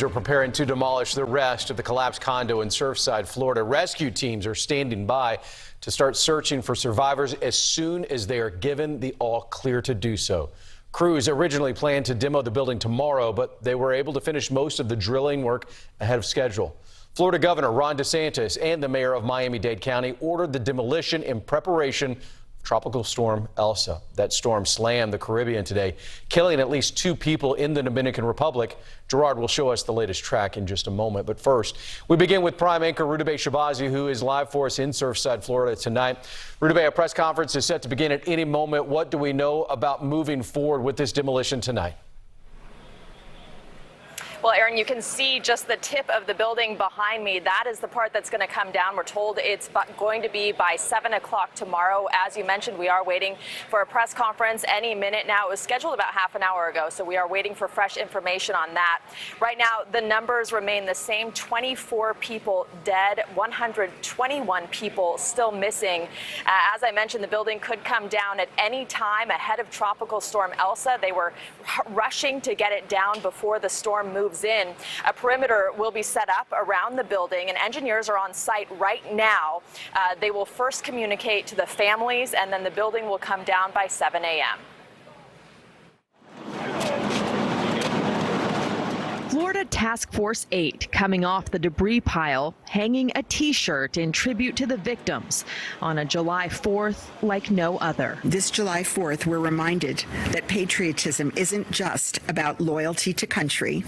Are preparing to demolish the rest of the collapsed condo in Surfside, Florida. Rescue teams are standing by to start searching for survivors as soon as they are given the all clear to do so. Crews originally planned to demo the building tomorrow, but they were able to finish most of the drilling work ahead of schedule. Florida Governor Ron DeSantis and the mayor of Miami-Dade County ordered the demolition in preparation Tropical Storm Elsa. That storm slammed the Caribbean today, killing at least 2 people in the Dominican Republic. Gerard will show us the latest track in just a moment. But first, we begin with Prime anchor Rudabeh Shabazi, who is live for us in Surfside, Florida tonight. Rudabeh, a press conference is set to begin at any moment. What do we know about moving forward with this demolition tonight? Well, Aaron, you can see just the tip of the building behind me. That is the part that's going to come down. We're told it's going to be by 7 o'clock tomorrow. As you mentioned, we are waiting for a press conference any minute now. It was scheduled about half an hour ago, so we are waiting for fresh information on that. Right now, the numbers remain the same. 24 people dead, 121 people still missing. As I mentioned, the building could come down at any time ahead of Tropical Storm Elsa. They were rushing to get it down before the storm moves in. A perimeter will be set up around the building, and engineers are on site right now. They will first communicate to the families, and then the building will come down by 7 a.m. Florida Task Force 8 coming off the debris pile, hanging a T-shirt in tribute to the victims on a July 4th like no other. This July 4th, we're reminded that patriotism isn't just about loyalty to country.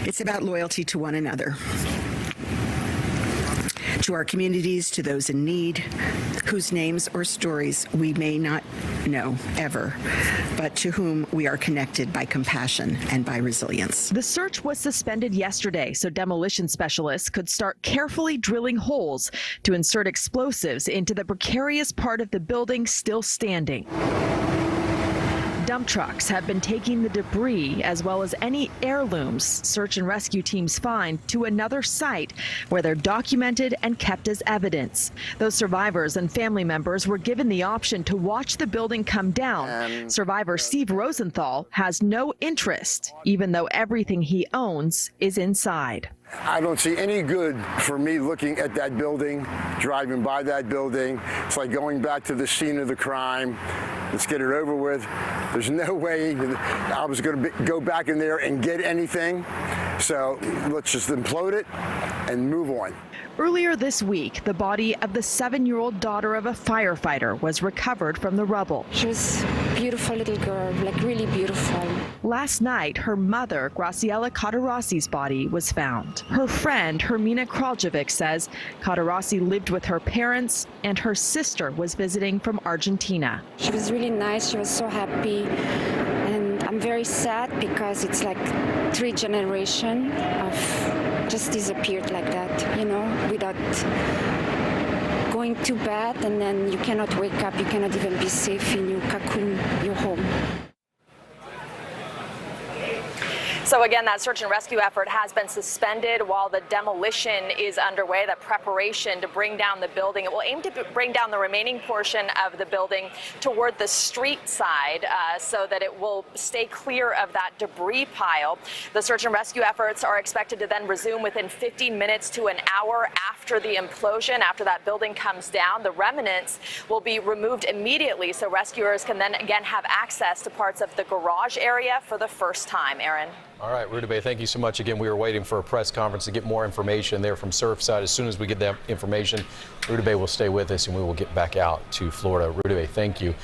It's about loyalty to one another, to our communities, to those in need, whose names or stories we may not know ever, but to whom we are connected by compassion and by resilience. The search was suspended yesterday so demolition specialists could start carefully drilling holes to insert explosives into the precarious part of the building still standing. Dump trucks have been taking the debris as well as any heirlooms search and rescue teams find to another site where they're documented and kept as evidence. Those survivors and family members were given the option to watch the building come down. Survivor Steve Rosenthal has no interest, even though everything he owns is inside. I don't see any good for me looking at that building, driving by that building. It's like going back to the scene of the crime. Let's get it over with. There's no way I was going to go back in there and get anything. So let's just implode it and move on. Earlier this week, the body of the 7-year-old daughter of a firefighter was recovered from the rubble. She was a beautiful little girl, like really beautiful. Last night, her mother, Graciela Cotarosi's body was found. Her friend, Hermina Kraljevic, says Cotarossi lived with her parents and her sister was visiting from Argentina. She was really nice. She was so happy. And I'm very sad because it's like 3 generations of just disappeared like that, you know, without going to bed, and then you cannot wake up, you cannot even be safe in your cocoon, your home. So again, that search and rescue effort has been suspended while the demolition is underway, the preparation to bring down the building. It will aim to bring down the remaining portion of the building toward the street side so that it will stay clear of that debris pile. The search and rescue efforts are expected to then resume within 15 minutes to an hour after the implosion, after that building comes down. The remnants will be removed immediately so rescuers can then again have access to parts of the garage area for the first time. Aaron. All right, Rudabeh, thank you so much. Again, we are waiting for a press conference to get more information there from Surfside. As soon as we get that information, Rudabeh will stay with us and we will get back out to Florida. Rudabeh, thank you.